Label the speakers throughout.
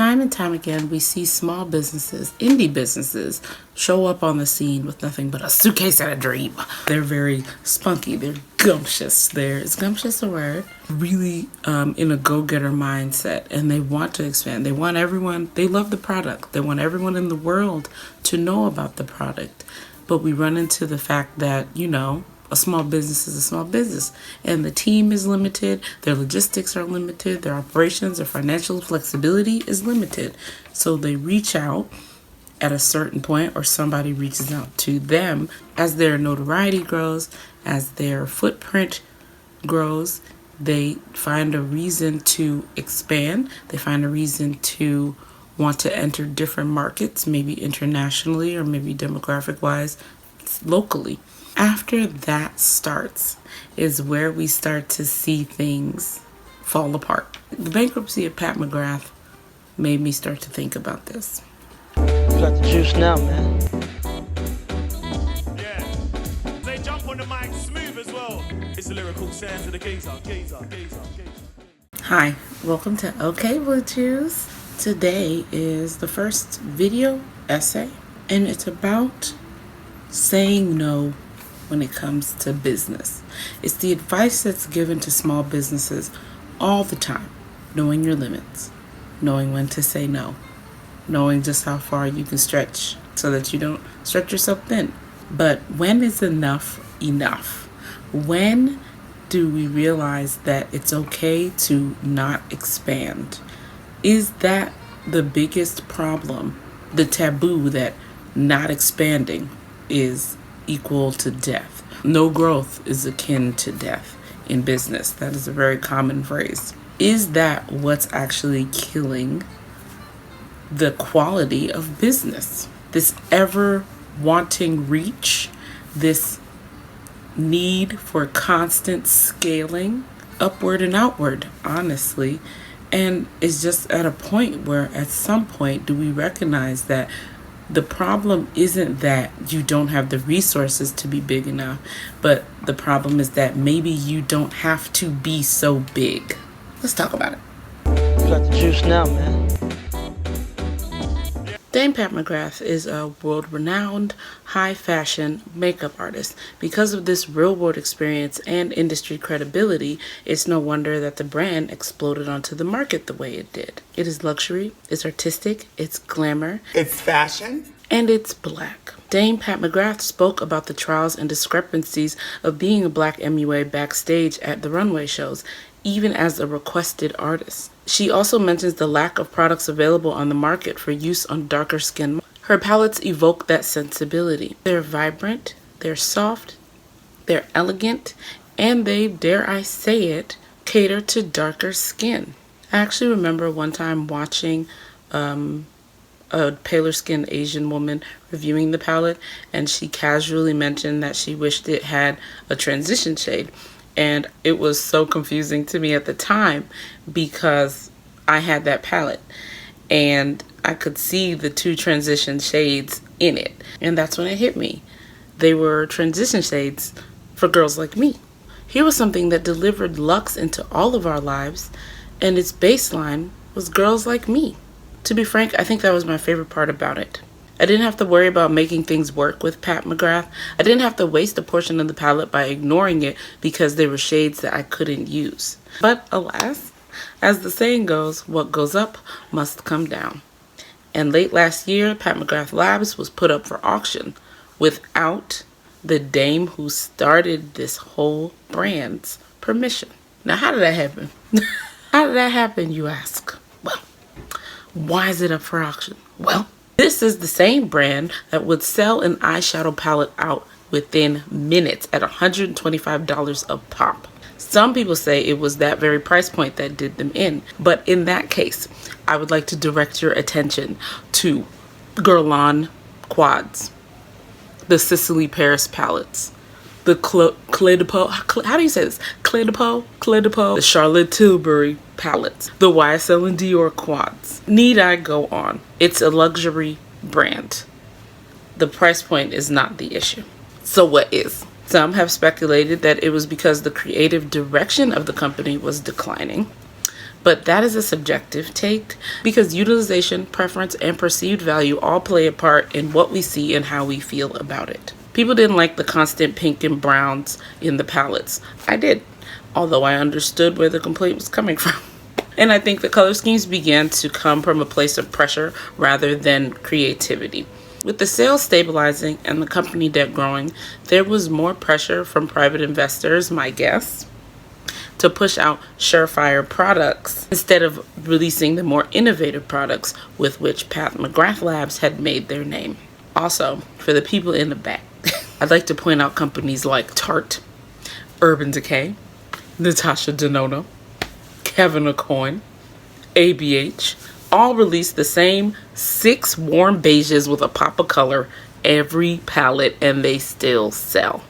Speaker 1: Time and time again, we see small businesses, indie businesses, show up on the scene with nothing but a suitcase and a dream. They're very spunky. They're gumptious. Is gumptious a word? Really in a go-getter mindset, and they want to expand. They want everyone, they love the product. They want everyone in the world to know about the product. But we run into the fact that, a small business is a small business, and the team is limited, their logistics are limited, their operations, their financial flexibility is limited. So they reach out at a certain point, or somebody reaches out to them as their notoriety grows, as their footprint grows. They find a reason to expand. They find a reason to want to enter different markets, maybe internationally or maybe demographic-wise, locally. After that starts is where we start to see things fall apart. The bankruptcy of Pat McGrath made me start to think about this.
Speaker 2: You got the juice now, man.
Speaker 3: Yeah, they jump on the mic smooth as well. It's the lyrical sounds of the geezer.
Speaker 1: Hi, welcome to OK Blue Chews. Today is the first video essay, and it's about saying no when it comes to business. It's the advice that's given to small businesses all the time. Knowing your limits, knowing when to say no, knowing just how far you can stretch so that you don't stretch yourself thin. But when is enough enough? When do we realize that it's okay to not expand? Is that the biggest problem? The taboo that not expanding is equal to death. No growth is akin to death in business. That is a very common phrase. Is that what's actually killing the quality of business? This ever wanting reach, this need for constant scaling upward and outward, honestly. And it's just at a point where at some point do we recognize that the problem isn't that you don't have the resources to be big enough, but the problem is that maybe you don't have to be so big. Let's talk about it.
Speaker 2: You got the juice now, man.
Speaker 1: Dame Pat McGrath is a world-renowned, high-fashion makeup artist. Because of this real-world experience and industry credibility, it's no wonder that the brand exploded onto the market the way it did. It is luxury, it's artistic, it's glamour,
Speaker 4: it's fashion,
Speaker 1: and it's black. Dame Pat McGrath spoke about the trials and discrepancies of being a black MUA backstage at the runway shows, even as a requested artist. She also mentions the lack of products available on the market for use on darker skin. Her palettes evoke that sensibility. They're vibrant, they're soft, they're elegant, and they, dare I say it, cater to darker skin. I actually remember one time watching a paler skinned Asian woman reviewing the palette, and she casually mentioned that she wished it had a transition shade. And it was so confusing to me at the time because I had that palette and I could see the two transition shades in it. And that's when it hit me. They were transition shades for girls like me. Here was something that delivered luxe into all of our lives, and its baseline was girls like me. To be frank, I think that was my favorite part about it. I didn't have to worry about making things work with Pat McGrath. I didn't have to waste a portion of the palette by ignoring it because there were shades that I couldn't use. But alas, as the saying goes, what goes up must come down. And late last year, Pat McGrath Labs was put up for auction without the dame who started this whole brand's permission. Now, how did that happen? How did that happen, you ask? Well, why is it up for auction? Well, this is the same brand that would sell an eyeshadow palette out within minutes at $125 a pop. Some people say it was that very price point that did them in. But in that case, I would like to direct your attention to Guerlain Quads, the Sicily Paris palettes, the Clé de Peau, how do you say this? Clé de Peau, the Charlotte Tilbury palettes, the YSL and Dior quads. Need I go on? It's a luxury brand. The price point is not the issue. So what is? Some have speculated that it was because the creative direction of the company was declining. But that is a subjective take because utilization, preference, and perceived value all play a part in what we see and how we feel about it. People didn't like the constant pink and browns in the palettes. I did, although I understood where the complaint was coming from. And I think the color schemes began to come from a place of pressure rather than creativity. With the sales stabilizing and the company debt growing, there was more pressure from private investors, my guess, to push out surefire products instead of releasing the more innovative products with which Pat McGrath Labs had made their name. Also, for the people in the back, I'd like to point out companies like Tarte, Urban Decay, Natasha Denona, Kevin Aucoin, ABH, all release the same 6 warm beiges with a pop of color every palette, and they still sell.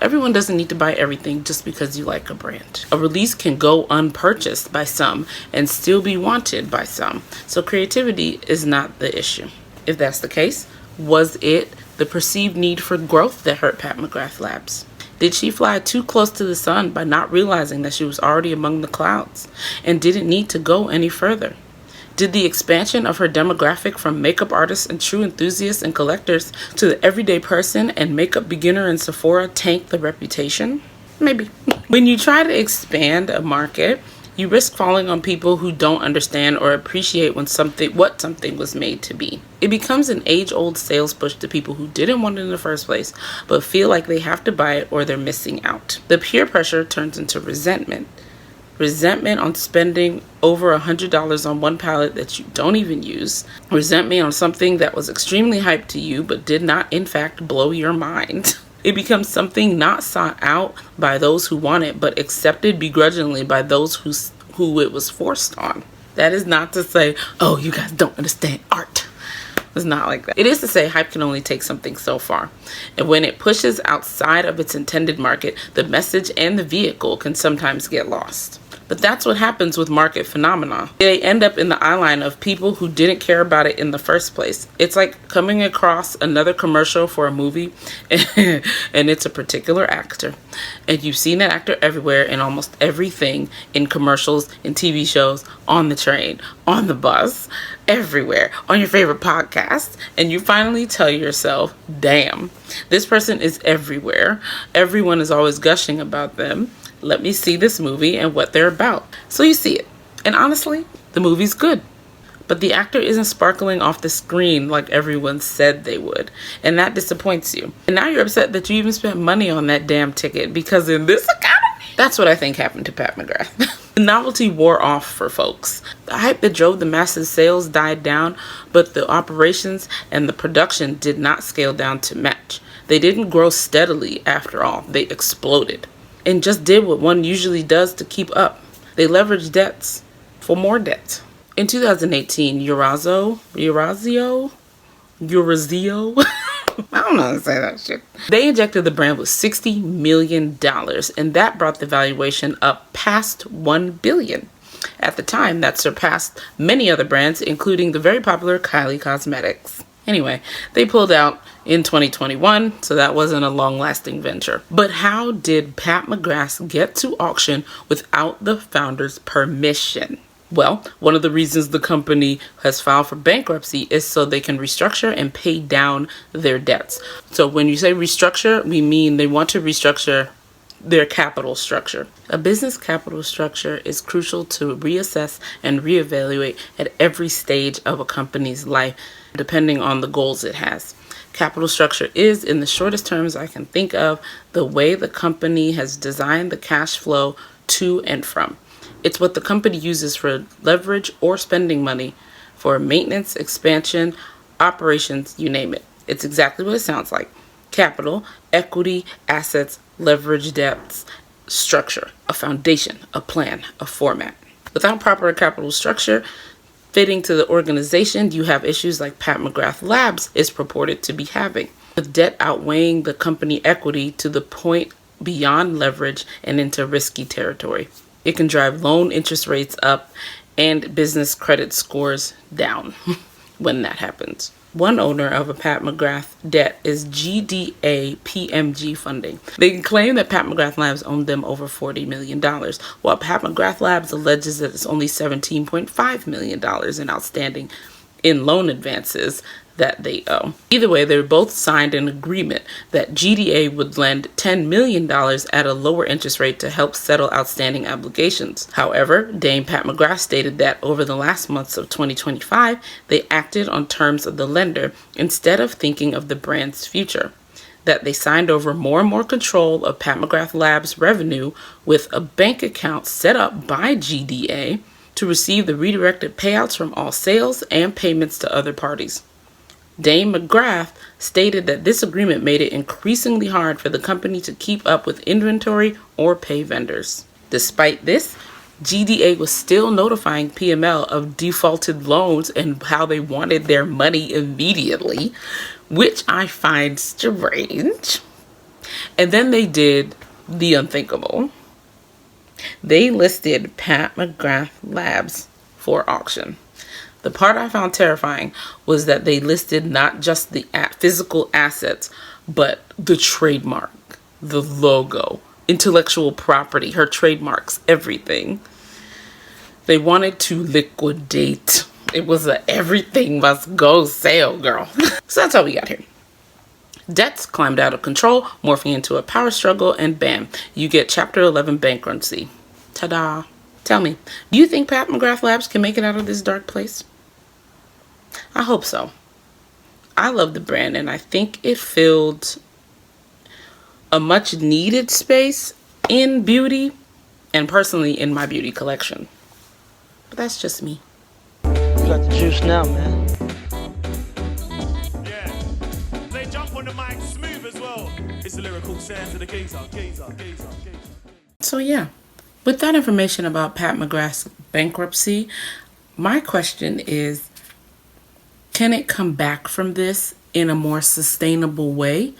Speaker 1: Everyone doesn't need to buy everything just because you like a brand. A release can go unpurchased by some and still be wanted by some. So creativity is not the issue. If that's the case, was it the perceived need for growth that hurt Pat McGrath Labs? Did she fly too close to the sun by not realizing that she was already among the clouds and didn't need to go any further? Did the expansion of her demographic from makeup artists and true enthusiasts and collectors to the everyday person and makeup beginner in Sephora tank the reputation? Maybe. When you try to expand a market, you risk falling on people who don't understand or appreciate what something was made to be. It becomes an age-old sales push to people who didn't want it in the first place, but feel like they have to buy it or they're missing out. The peer pressure turns into resentment. Resentment on spending over $100 on one palette that you don't even use. Resentment on something that was extremely hyped to you but did not in fact blow your mind. It becomes something not sought out by those who want it, but accepted begrudgingly by those who it was forced on. That is not to say, oh, you guys don't understand art. It's not like that. It is to say hype can only take something so far. And when it pushes outside of its intended market, the message and the vehicle can sometimes get lost. But that's what happens with market phenomena. They end up in the eyeline of people who didn't care about it in the first place. It's like coming across another commercial for a movie and it's a particular actor. And you've seen that actor everywhere in almost everything, in commercials, in TV shows, on the train, on the bus, everywhere, on your favorite podcast. And you finally tell yourself, damn, this person is everywhere. Everyone is always gushing about them. Let me see this movie and what they're about. So you see it. And honestly, the movie's good. But the actor isn't sparkling off the screen like everyone said they would. And that disappoints you. And now you're upset that you even spent money on that damn ticket because in this economy. That's what I think happened to Pat McGrath. The novelty wore off for folks. The hype that drove the massive sales died down, but the operations and the production did not scale down to match. They didn't grow steadily after all. They exploded. And just did what one usually does to keep up. They leveraged debts for more debt. In 2018, Eurazeo, I don't know how to say that shit. They injected the brand with $60 million, and that brought the valuation up past $1 billion. At the time, that surpassed many other brands, including the very popular Kylie Cosmetics. Anyway, they pulled out in 2021, so that wasn't a long-lasting venture. But how did Pat McGrath get to auction without the founder's permission? Well, one of the reasons the company has filed for bankruptcy is so they can restructure and pay down their debts. So when you say restructure, we mean they want to restructure their capital structure. A business capital structure is crucial to reassess and reevaluate at every stage of a company's life, depending on the goals it has. Capital structure is, in the shortest terms I can think of, the way the company has designed the cash flow to and from. It's what the company uses for leverage or spending money for maintenance, expansion, operations, you name it. It's exactly what it sounds like. Capital, equity, assets, leverage, debts, structure, a foundation, a plan, a format. Without proper capital structure fitting to the organization, you have issues like Pat McGrath Labs is purported to be having, with debt outweighing the company equity to the point beyond leverage and into risky territory. It can drive loan interest rates up and business credit scores down when that happens. One owner of a Pat McGrath debt is GDA PMG Funding. They claim that Pat McGrath Labs owned them over $40 million, while Pat McGrath Labs alleges that it's only $17.5 million in outstanding in loan advances that they owe. Either way, they both signed an agreement that GDA would lend $10 million at a lower interest rate to help settle outstanding obligations. However, Dame Pat McGrath stated that over the last months of 2025, they acted on terms of the lender instead of thinking of the brand's future. That they signed over more and more control of Pat McGrath Labs' revenue with a bank account set up by GDA to receive the redirected payouts from all sales and payments to other parties. Dame McGrath stated that this agreement made it increasingly hard for the company to keep up with inventory or pay vendors. Despite this, GDA was still notifying PML of defaulted loans and how they wanted their money immediately, which I find strange. And then they did the unthinkable. They listed Pat McGrath Labs for auction. The part I found terrifying was that they listed not just the physical assets, but the trademark, the logo, intellectual property, her trademarks, everything. They wanted to liquidate. It was a everything must go sale, girl. So that's how we got here. Debts climbed out of control, morphing into a power struggle, and bam, you get Chapter 11 bankruptcy. Ta-da. Tell me, do you think Pat McGrath Labs can make it out of this dark place? I hope so. I love the brand, and I think it filled a much needed space in beauty and personally in my beauty collection. But that's just me.
Speaker 2: You got the juice now, man.
Speaker 3: Yeah. They jump on the mic smooth as well. It's a lyrical sound to the geezer.
Speaker 1: So yeah, with that information about Pat McGrath's bankruptcy, my question is, can it come back from this in a more sustainable way?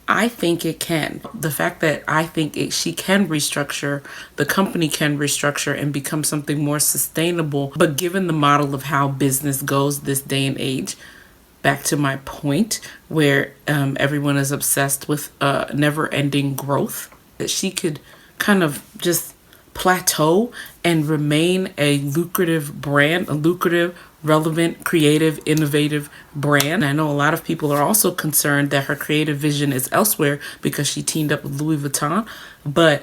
Speaker 1: I think it can. The fact that I think she can restructure, the company can restructure and become something more sustainable, but given the model of how business goes this day and age, back to my point where everyone is obsessed with never-ending growth, that she could kind of just plateau and remain a lucrative brand, a lucrative, relevant, creative, innovative brand. I know a lot of people are also concerned that her creative vision is elsewhere because she teamed up with Louis Vuitton, but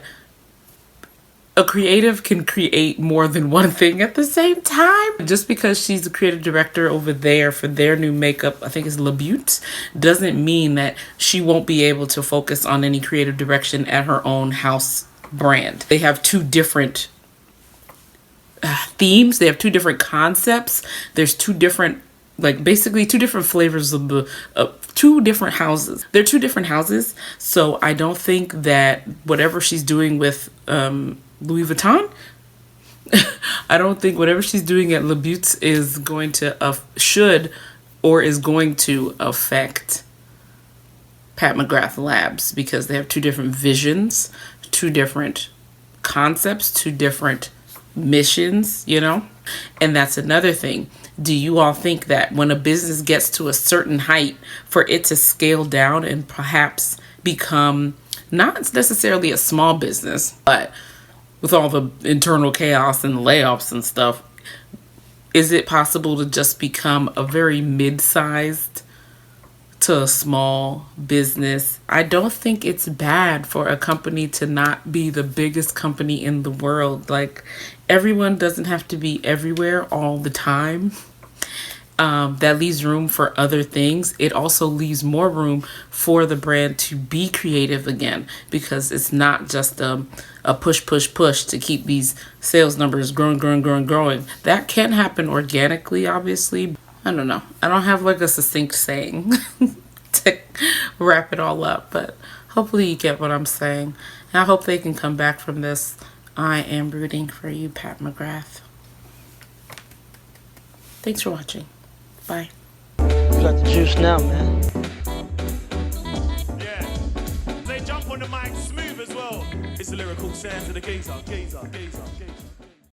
Speaker 1: a creative can create more than one thing at the same time. Just because she's the creative director over there for their new makeup, I think it's Le Beaute, doesn't mean that she won't be able to focus on any creative direction at her own house brand. They have two different themes. They have two different concepts. There's two different, basically two different flavors of the two different houses. They're two different houses. So I don't think that whatever she's doing with Louis Vuitton, I don't think whatever she's doing at Le Beaute is going to is going to affect Pat McGrath Labs, because they have two different visions, two different concepts, two different missions, And that's another thing. Do you all think that when a business gets to a certain height, for it to scale down and perhaps become not necessarily a small business, but with all the internal chaos and layoffs and stuff, is it possible to just become a very mid-sized to a small business? I don't think it's bad for a company to not be the biggest company in the world. Everyone doesn't have to be everywhere all the time. That leaves room for other things. It also leaves more room for the brand to be creative again, because it's not just a push to keep these sales numbers growing. That can happen organically, obviously. I don't know. I don't have a succinct saying to wrap it all up, but hopefully you get what I'm saying. And I hope they can come back from this. I am rooting for you, Pat McGrath. Thanks for watching. Bye.
Speaker 2: You got the juice now, man.
Speaker 3: Yeah. They jump on the mic smooth as well. It's a lyrical sound to the geezer.